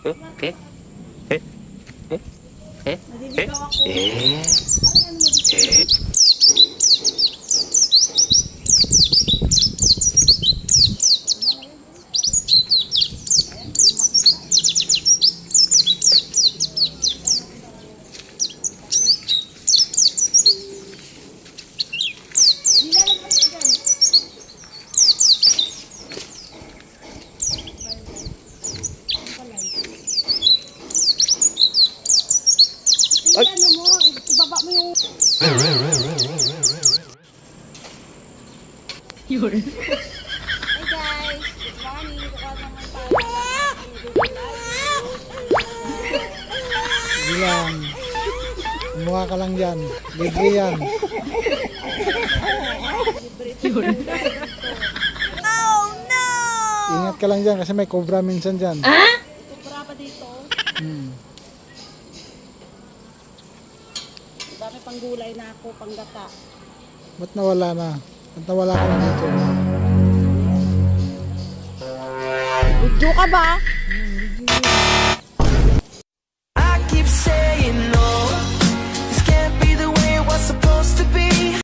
Eh? Eh? Eh? Eh? Naliligaw ako. Eh? Parang ano mo dito? Nilalagpas ka dyan. Ay! Ano mo, ibaba mo yung... Yun. Hey guys, good morning. Kukuha naman tayo. Bilang. Kumuha ka lang dyan. Libre yan. Yun. Ingat ka lang dyan kasi may cobra minsan dyan. Kubra pa dito. Dami pang gulay na ako, pang gata. Ba't nawala na? Ba't nawala ka na dito? Video ka ba?